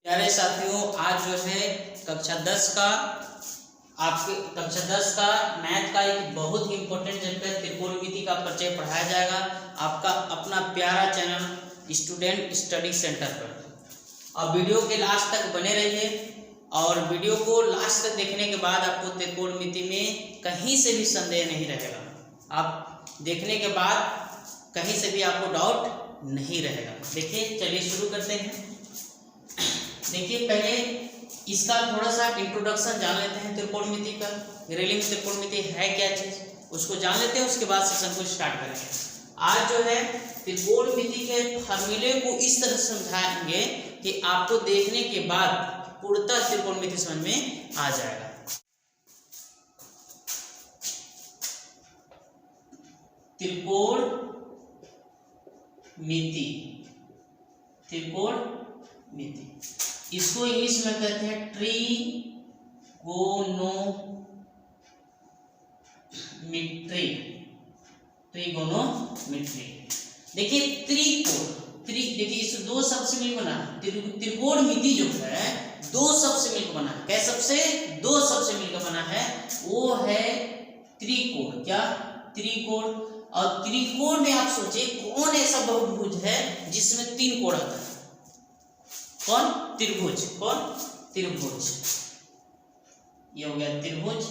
प्यारे साथियों, आज जो है कक्षा 10 का मैथ का एक बहुत ही इम्पोर्टेंट चैप्टर त्रिकोणमिति का परिचय पढ़ाया जाएगा आपका अपना प्यारा चैनल स्टूडेंट स्टडी सेंटर पर। और वीडियो के लास्ट तक बने रहिए और वीडियो को लास्ट तक देखने के बाद आपको त्रिकोणमिति में कहीं से भी संदेह नहीं रहेगा। आप देखने के बाद कहीं से भी आपको डाउट नहीं रहेगा। देखिए, चलिए शुरू करते हैं। देखिए, पहले इसका थोड़ा सा इंट्रोडक्शन जान लेते हैं त्रिकोणमिति का। रेलिंग त्रिकोणमिति है क्या चीज़, उसको जान लेते हैं, उसके बाद सेशन को स्टार्ट करेंगे। आज जो है त्रिकोणमिति के फॉर्मूले को इस तरह समझाएंगे कि आपको देखने के बाद पूर्णतः त्रिकोणमिति समझ में आ जाएगा। त्रिकोणमिति इसको इंग्लिश में कहते हैं ट्रिगोनोमेट्री। देखिए, देखिए इस दो शब्द से मिलकर बना है। त्रिकोणमिति जो है दो शब्द से मिलकर बना है। क्या शब्द से? दो शब्द से मिलकर बना है। वो है त्रिकोण। क्या? त्रिकोण। और त्रिकोण में आप सोचिए कौन ऐसा बहुभुज है जिसमें तीन कोण आता है? कौन? त्रिभुज। कौन? त्रिभुज। ये हो गया त्रिभुज।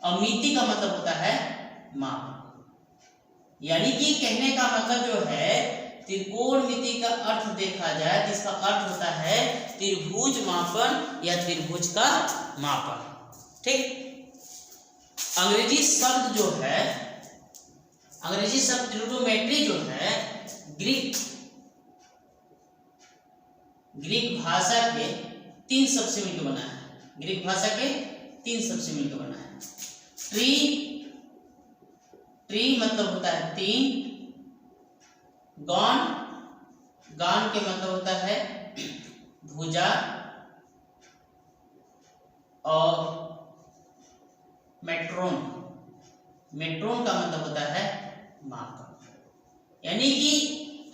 और मिति का मतलब होता है माप। यानी कि कहने का मतलब जो है त्रिकोणमिति का अर्थ देखा जाए तो इसका अर्थ होता है त्रिभुज मापन या त्रिभुज का मापन। ठीक। अंग्रेजी शब्द जो है, अंग्रेजी शब्द ट्रिगोनोमेट्री जो है ग्रीक भाषा के तीन शब्द से मिलकर बना है। ग्रीक भाषा के तीन शब्द से मिलकर बना है। ट्री मतलब होता है तीन। गॉन के मतलब होता है भुजा। और मेट्रोन का मतलब होता है माप। यानी कि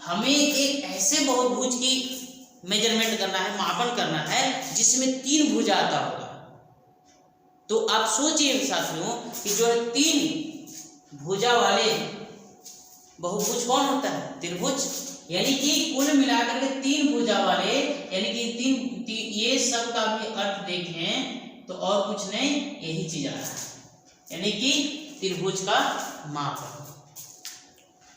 हमें एक ऐसे बहुभुज की मेजरमेंट करना है, मापन करना है जिसमें तीन भुजा आता होगा। तो आप सोचिए साथियों कि जो तीन भुजा वाले बहुभुज कौन होता है? त्रिभुज। यानी कि कुल मिलाकर के तीन भुजा वाले, यानी कि तीन ये सब का भी अर्थ देखें तो और कुछ नहीं, यही चीज आ रहा है, यानी कि त्रिभुज का मापन।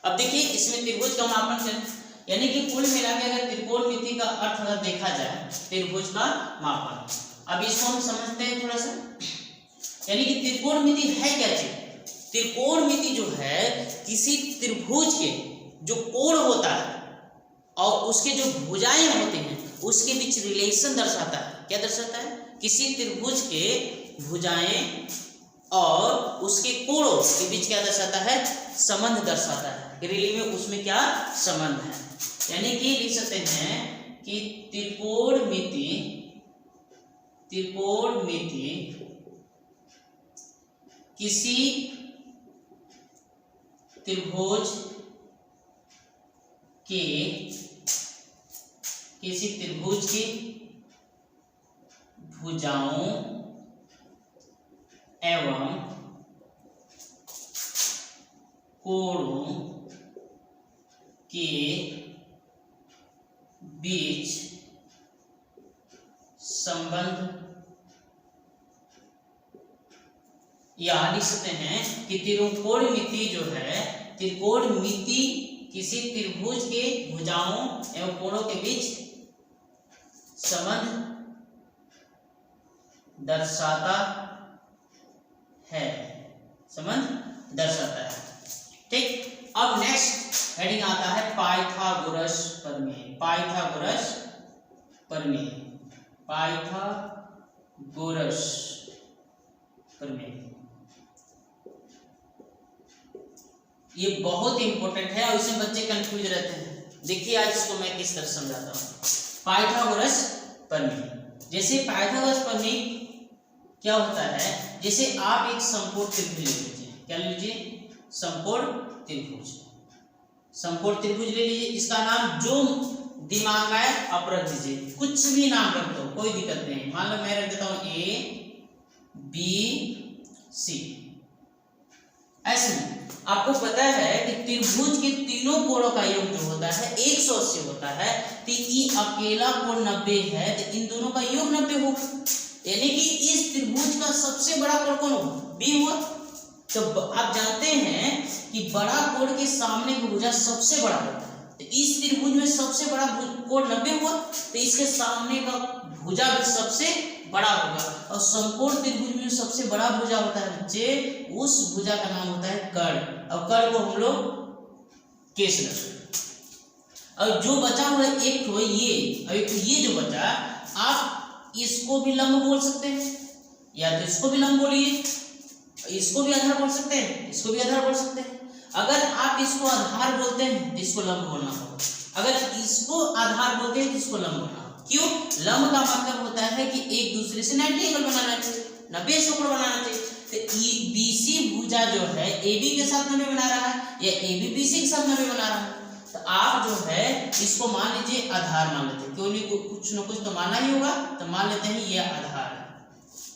अब देखिए, इसमें त्रिभुज का मापन यानी कि कुल मिलाकर अगर त्रिकोणमिति का अर्थ अगर देखा जाए त्रिभुज का मापन। अब इसको हम समझते हैं थोड़ा सा। यानी कि त्रिकोणमिति है क्या चीज? त्रिकोणमिति जो है किसी त्रिभुज के जो कोण होता है और उसके जो भुजाएं होते हैं उसके बीच रिलेशन दर्शाता है। क्या दर्शाता है? किसी त्रिभुज के भुजाएं और उसके कोणों के बीच क्या दर्शाता है? संबंध दर्शाता है। रिली में उसमें क्या संबंध है? यानी कि लिख सकते हैं कि त्रिकोणमिति किसी त्रिभुज की भुजाओं एवं कोणों के बीच संबंध, या लिख सकते हैं कि त्रिकोणमिति जो है, त्रिकोणमिति किसी त्रिभुज के भुजाओं एवं कोणों के बीच संबंध दर्शाता है। ठीक। अब नेक्स्ट हेडिंग आता है पाइथागोरस प्रमेय। ये बहुत इंपॉर्टेंट है और इसमें बच्चे कंफ्यूज रहते हैं। देखिए, आज इसको मैं किस तरह समझाता हूँ। पाइथागोरस प्रमेय। जैसे पाइथागोरस प्रमेय क्या होता है? जैसे आप एक समकोण त्रिभुज ले लीजिए। क्या लीजिए? समकोण त्रिभुज। समकोण त्रिभुज ले लीजिए। इसका नाम जो दिमाग में आप रख दीजिए, कुछ भी नाम रख दो कोई दिक्कत नहीं। मान लो मैं रख देता हूं ABC। ऐसे में आपको पता है कि त्रिभुज के तीनों कोणों का योग जो होता है 180 होता है, तो ये अकेला कोण 90 है, तो इन दोनों का योग 90 होगा, यानी कि इस त्रिभुज का सबसे बड़ा कोण कौन होगा? B हुआ। तो आप जानते हैं कि बड़ा कोण के सामने की भुजा सबसे बड़ा होता है, तो इस त्रिभुज में सबसे बड़ा कोण 90 हुआ, तो इसके सामने का भुजा भी सबसे बड़ा होगा। और समकोण त्रिभुज में सबसे बड़ा भुजा होता है बच्चे, उस भुजा का नाम होता है कर्ण, और कर्ण को हम लोग केस रखते। और जो बचा हुआ एक तो ये, और एक तो ये जो बचा, आप इसको भी लंब बोल सकते हैं, या तो इसको भी लंब बोलिए, इसको भी आधार बोल सकते हैं, इसको भी आधार बोल सकते हैं। अगर आप इसको आधार बोलते हैं तो इसको लंब बोलना होगा, अगर इसको आधार बोलते हैं तो इसको लंब बोलना होगा। क्यों? लंब का मतलब होता है कि एक दूसरे से 90 एंगल बनाना चाहिए, 90 कोण बनाना चाहिए। तो BC भुजा जो है AB के साथ 90 बना रहा है, या AB BC के साथ 90 बना रहा है, तो आप जो है इसको मान लीजिए आधार मान लेते हैं, क्यों नहीं, कुछ ना कुछ तो मानना ही होगा, तो मान लेते हैं ये आधार है,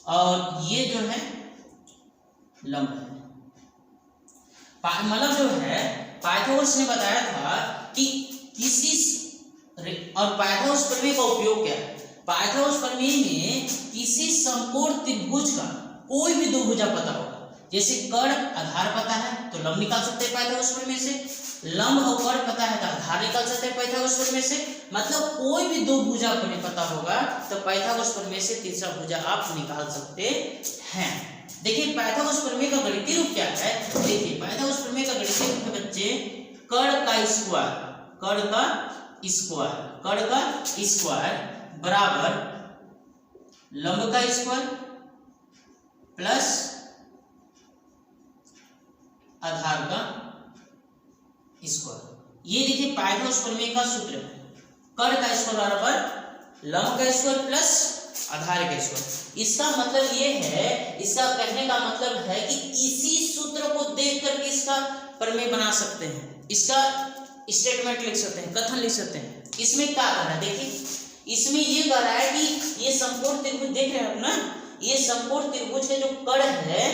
और ये जो है लंब है। मतलब जो है पाइथागोरस ने बताया था कि किसी, और पाइथागोरस प्रमेय का उपयोग क्या है? पाइथागोरस प्रमेय में किसी समकोण त्रिभुज का कोई भी दो भुजा पता होगा, जैसे कर्ण आधार पता है तो लंब निकाल सकते हैं पाइथागोरस प्रमेय से, लंब और कर्ण पता है तो आधार निकाल सकते हैं पाइथागोरस प्रमेय से। मतलब कोई भी दो भुजा अपने पता होगा तो पाइथागोरस प्रमेय से तीसरा भुजा आप निकाल सकते हैं। देखिए पाइथागोरस प्रमेय का गणितीय रूप क्या है? देखिए पाइथागोरस प्रमेय का गणितीय रूप है बच्चे, कर्ण का स्क्वायर, कर्ण का स्क्वायर, कर्ण का स्क्वायर बराबर लंब का स्क्वायर प्लस आधार का स्क्वायर। ये देखिए पाइथागोरस प्रमेय का सूत्र है, कर्ण का स्क्वायर बराबर लंब का स्क्वायर प्लस आधार का स्क्वायर। इसका मतलब ये है, इसका कहने का मतलब है कि इसी सूत्र को देख करके इसका प्रमेय बना सकते हैं, इसका स्टेटमेंट लिख सकते हैं, कथन लिख सकते हैं। इसमें क्या कर रहा है? देखिए इसमें ये कह रहा है कि ये समकोण त्रिभुज देख रहे हैं आप ना, ये समकोण त्रिभुज के जो कर्ण है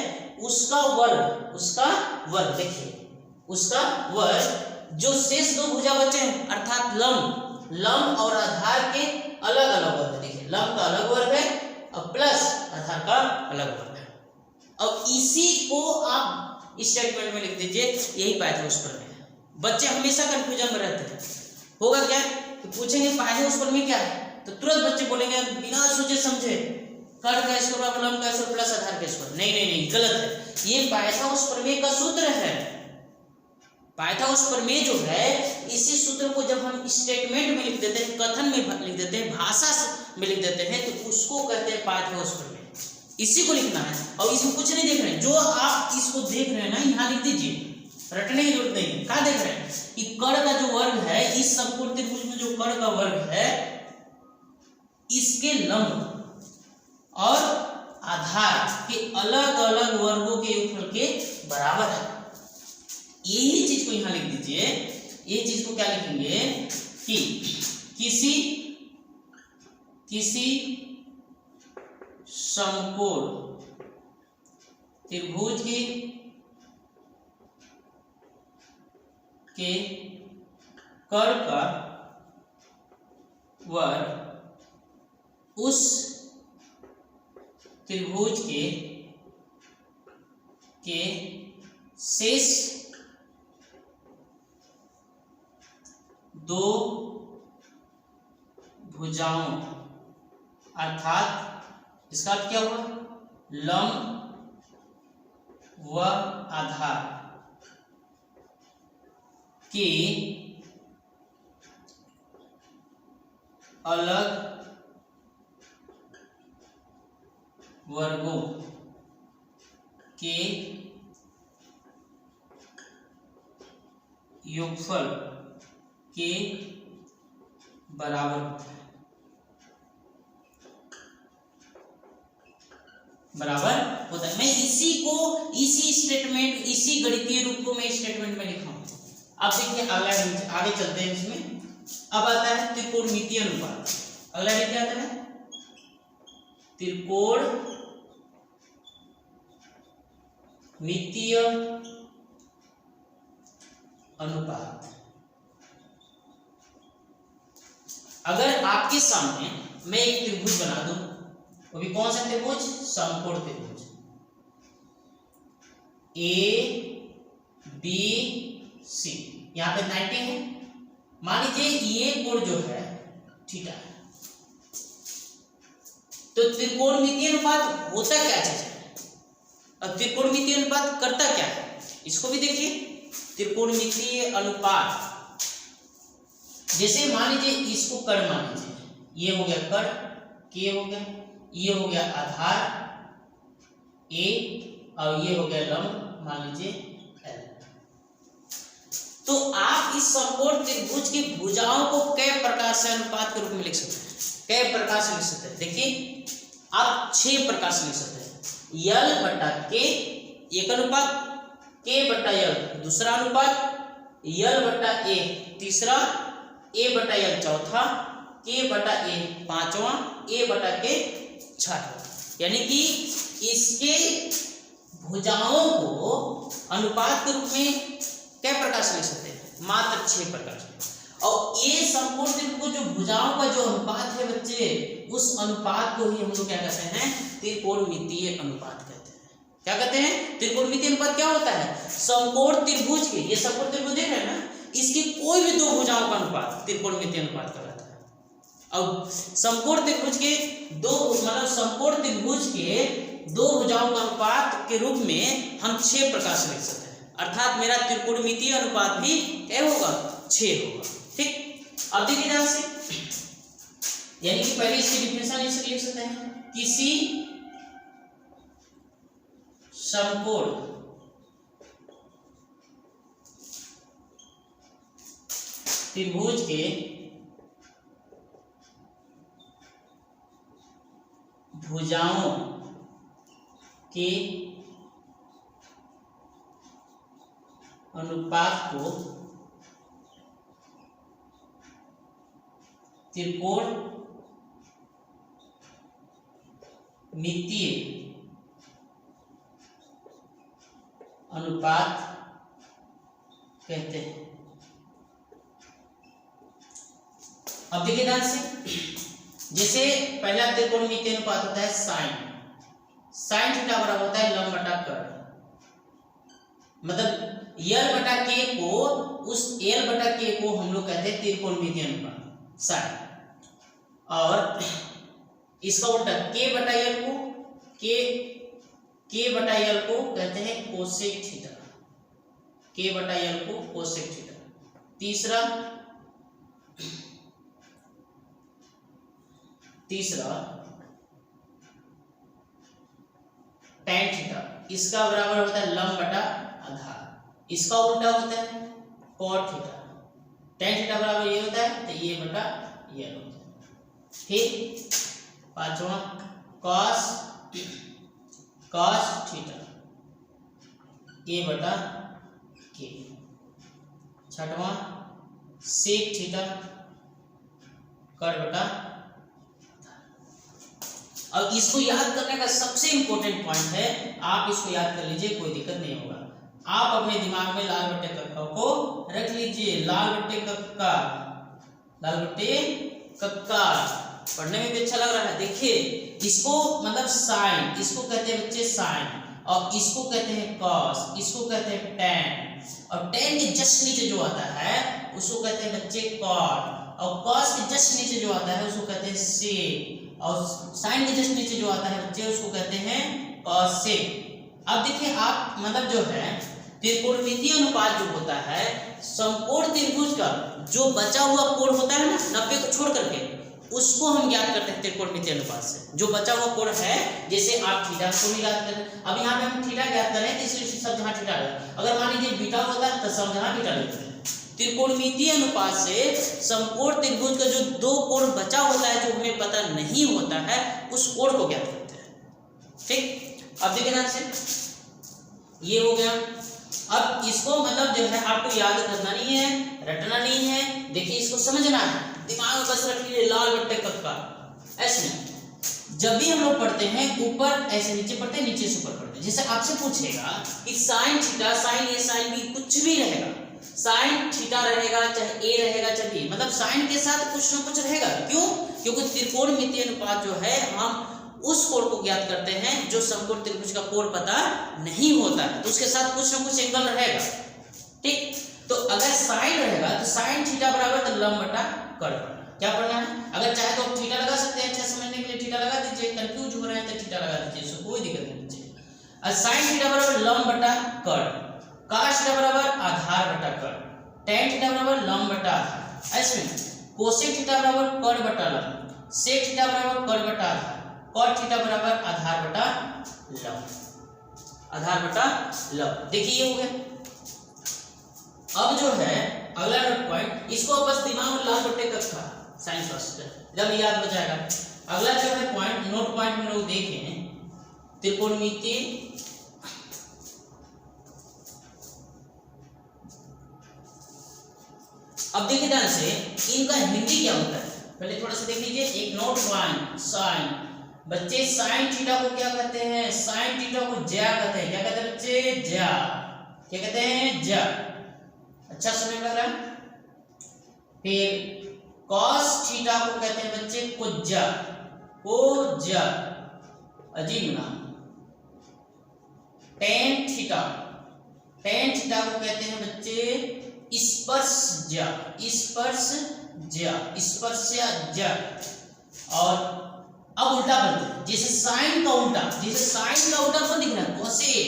उसका वर्ग, उसका वर्ग देखिए, उसका वर्ग जो शेष दो भुजा बचे हैं अर्थात लंब, लंब और आधार के अलग अलग वर्ग है। देखिए लंब का अलग वर्ग है और प्लस आधार का अलग वर्ग है। अब इसी को आप स्टेटमेंट में लिख दीजिए, यही पाइथागोरस प्रमेय है। बच्चे हमेशा कंफ्यूजन में रहते हैं, होगा क्या तो पूछेंगे पाइथागोरस प्रमेय क्या है, तो तुरंत बच्चे बोलेंगे बिना सोचे समझे कर्ण का स्क्वायर लंब का स्क्वायर प्लस आधार का स्क्वायर। नहीं नहीं नहीं, गलत है, ये पाइथागोरस प्रमेय का सूत्र है। पाइथागोरस प्रमेय जो है इसी सूत्र को जब हम स्टेटमेंट में लिख देते हैं, कथन में लिख देते हैं, भाषा में लिख देते हैं, तो उसको कहते हैं पाइथागोरस प्रमेय। इसी को लिखना है, और इसमें कुछ नहीं देख रहे हैं, जो आप इसको देख रहे हैं ना यहाँ लिख दीजिए, रटने की जरूरत नहीं है। क्या देख रहे हैं कि कर्ण का जो वर्ग है, इस समकोण त्रिभुज में जो कर्ण का वर्ग है इसके लंब और आधार के अलग अलग वर्गों के योगफल के बराबर है। यही चीज को यहां लिख दीजिए, ये चीज को क्या लिखेंगे कि किसी समकोण त्रिभुज के कर्ण का वर्ग उस त्रिभुज के शेष दो भुजाओं अर्थात इसका अर्थ क्या हुआ, लंब व आधार के अलग वर्गों के योगफल के बराबर होता है, बराबर होता है। मैं इसी को, इसी स्टेटमेंट, इसी गणितीय रूप को मैं स्टेटमेंट में लिखा हूं। अब देखिए आगे चलते हैं इसमें। अब आता है त्रिकोणमितीय अनुपात। अगला हेडिंग क्या आता है? त्रिकोणमितीय अनुपात। अगर आपके सामने मैं एक त्रिभुज बना दूं, वो भी कौन सा त्रिभुज? समकोण त्रिभुज, ए बी सी, यहाँ पे 90 है। मान लीजिए ये कोण जो है थीटा है, तो त्रिकोणमितीय अनुपात होता क्या चीज है? अब त्रिकोणमितीय अनुपात करता क्या है, इसको भी देखिए। त्रिकोणमितीय अनुपात, जैसे मान लीजिए इसको कण मान लीजिए, ये हो गया कण के हो गया, ये हो गया आधार ए, और ये हो गया लंब मान लीजिए एल। तो आप इस समकोण त्रिभुज की भुजाओं को कई प्रकार से अनुपात के रूप में लिख सकते हैं, कई प्रकार से लिख सकते हैं। देखिए आप 6 प्रकार से लिख सकते हैं। यल बटा के एक अनुपात, के बटा यल दूसरा अनुपात, यल बटा ए तीसरा, ए बटा यल चौथा, के बटा ए पांचवा, ए बटा के छठवां। यानी कि इसके भुजाओं को अनुपात के रूप में कई प्रकार से लिख सकते हैं? मात्र 6 प्रकार से। और ये समकोण त्रिभुज को जो भुजाओं का जो अनुपात है बच्चे, उस अनुपात को ही हम लोग क्या कहते हैं? त्रिकोणमितीय अनुपात कहते हैं। क्या कहते हैं? त्रिकोणमितीय अनुपात क्या होता है? समकोण त्रिभुज के, ये समकोण त्रिभुज है ना, इसकी कोई भी 2 भुजाओं का अनुपात त्रिकोणमितीय अनुपात कहलाता है। और समकोण त्रिभुज के समकोण त्रिभुज के 2 भुजाओं का अनुपात के रूप में हम 6 प्रकार से लिख सकते हैं। अर्थात मेरा त्रिकोणमितीय अनुपात भी क्या होगा? 6 होगा। ठीक, अब देखिए ध्यान से, यानी कि पहले इसकी डिफिनेशन लिख सकते हैं। किसी समकोण त्रिभुज के भुजाओं के अनुपात को त्रिकोणमितीय अनुपात कहते हैं। अब देखिए ध्यान से, जैसे पहला त्रिकोणमितीय अनुपात होता है साइन थीटा बराबर होता है लंब बटा कर्ण। मतलब यल बटा के को, उस एल बटा के को हम लोग कहते हैं त्रिकोणमितीय अनुपात साइन। और इसका उल्टा के बटा यल को, के बटा यल को कहते हैं कोसेक थीटा, के बटा यल को कोसेक थीटा। तीसरा टैन थीटा, इसका बराबर होता है लंब बटा आधार। इसका उल्टा होता है कॉट थीटा। टैन थीटा बराबर ये होता है तो ये बटा ये होता है। फिर पांचवा कॉस थीटा, ए बटा के। छठवां सेक थीटा, कर बटा। अब इसको याद करने का सबसे इंपॉर्टेंट पॉइंट है, आप इसको याद कर लीजिए, कोई दिक्कत नहीं होगा। आप अपने दिमाग में लाल बट्टे कक्का को रख लीजिए। लाल बट्टे कक्का पढ़ने में भी अच्छा लग रहा है। देखिए इसको मतलब साइन, इसको कहते हैं बच्चे साइन, और इसको कहते हैं कॉस, इसको कहते हैं टैन, और टैन के जस्ट नीचे जो आता है उसको कहते हैं बच्चे कॉट, और कॉस के जस्ट नीचे जो आता है उसको कहते हैं सेक, और साइन के जस्ट नीचे जो आता है बच्चे उसको कहते हैं कॉसेक। अब देखिए आप मतलब जो है त्रिकोणमितीय अनुपात जो होता है, समकोण त्रिभुज का जो बचा हुआ कोण होता है ना 90 को छोड़ करके, उसको हम ज्ञात करते हैं त्रिकोणमितीय अनुपात से। जो बचा हुआ कोण है, जैसे आप थीटा को भी ज्ञात करें। अब यहाँ पे हम थीटा ज्ञात करें तो इसलिए सब जहाँ थीटा है, अगर मान लीजिए बीटा होता है तो सब जहाँ बीटा लेते हैं। त्रिकोणमितीय अनुपात से समकोण त्रिभुज का जो 2 कोण बचा होता है, जो हमें पता नहीं होता है, उस कोण को ज्ञात करते हैं। ठीक, अब देखिए ध्यान से, ये हो गया अब इसको मतलब जो है आपको याद करना नहीं है, रटना नहीं है, देखिए इसको समझना है, दिमाग में बस रख लीजिए लाल बट्टे कक्का। ऐसे जब भी हम लोग पढ़ते हैं ऊपर ऐसे नीचे पढ़ते हैं, नीचे से ऊपर पढ़ते हैं। जैसे आपसे पूछेगा कि साइन थीटा, साइन ए, साइन बी कुछ भी रहेगा, साइन थीटा रहेगा चाहे ए रहेगा चाहे बी, मतलब साइन के साथ कुछ ना कुछ रहेगा। क्यों? क्योंकि त्रिकोणमितीय अनुपात जो है हम उस कोण को ज्ञात करते हैं जो समकोण त्रिभुज का कोण पता नहीं होता है, तो उसके साथ कुछ ना कुछ एंगल रहेगा। ठीक, तो अगर साइन रहेगा तो साइन थीटा बराबर तो लंब बटा कर्ण पढ़ना। क्या पढ़ना है? अगर चाहे तो आप थीटा लगा सकते हैं, अच्छा समझने के लिए थीटा लगा दीजिए, कंफ्यूज हो रहे हैं तो थीटा लगा दीजिए, इसको कोई दिक्कत नहीं दीजिए। और साइन थीटा बराबर लंब बटा कर्ण, cos थीटा बराबर आधार बटा कर्ण, tan थीटा बराबर लंब बटा आधार, ऐसे कोसेक थीटा बराबर कर्ण बटा लंब, सेक थीटा बराबर कर्ण बटा आधार, cot थीटा बराबर आधार बटा लंब, आधार बटा लंब। देखिए ये हो गया। अब जो है अगला नोट पॉइंट, इसको बस दिमाग में लाल बट्टे कक्का साइंस फर्स्ट जब याद हो जाएगा। अगला जो है पॉइंट, नोट पॉइंट में लोग देखें त्रिकोणमितीय अब देखिए ध्यान से इनका हिंदी क्या होता है, पहले थोड़ा सा देख लीजिए। एक नोट पॉइंट साइन, बच्चे साइन थीटा को क्या कहते हैं? साइन थीटा को ज्या कहते हैं। क्या कहते हैं बच्चे? ज्या। क्या कहते हैं? ज्या। अच्छा सुनने लग रहा है। फिर cos थीटा को कहते हैं बच्चे कोज्या, कोज्या, अजीब नाम। tan थीटा, tan थीटा को कहते हैं बच्चे स्पर्शज्या, स्पर्शज्या, स्पर्शज्या। और अब उल्टा करते हैं, जैसे साइन का उल्टा, जैसे साइन का उल्टा कौन दिख रहा है? कोसेक।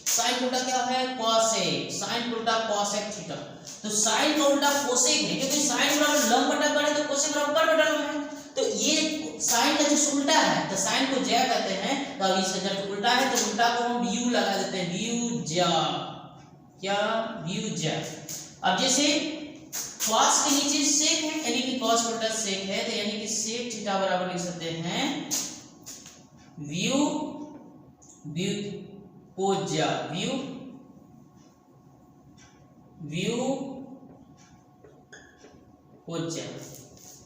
साइन का उल्टा क्या है? कोसेक। साइन का उल्टा कोसेक थीटा, तो साइन का उल्टा कोसेक है, क्योंकि साइन बराबर लंब बटा कर्ण है तो कोसेक बराबर कर्ण बटा लंब है। तो ये साइन का जो उल्टा है तो साइन को ज्या कहते हैं, तो अब इसका जब उल्टा है तो उल्टा को हम व्यू लगा देते हैं, व्यू ज्या। क्या? व्यू ज्या। अब जैसे cos के नीचे सेक है, यानी कि cos बटा सेक है, तो यानी कि सेक थीटा बराबर लिख सकते हैं व्यू, व्यू कोज्या, व्यू, व्यू कोज्या।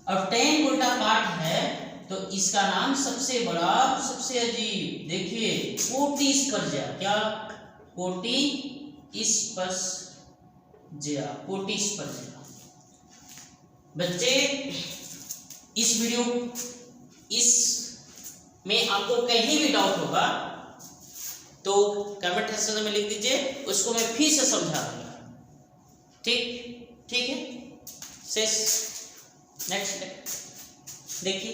अब tan उल्टा काट है तो इसका नाम सबसे बड़ा, सबसे अजीब, देखिए कोटि स्पर्शज्या। क्या? कोटि स्पर्शज्या, कोटि स्पर्शज्या। बच्चे इस वीडियो इस में आपको कहीं भी डाउट होगा तो कमेंट सेक्शन में लिख दीजिए, उसको मैं फिर से समझा दूंगा। ठीक, ठीक है। शेष नेक्स्ट देखिए।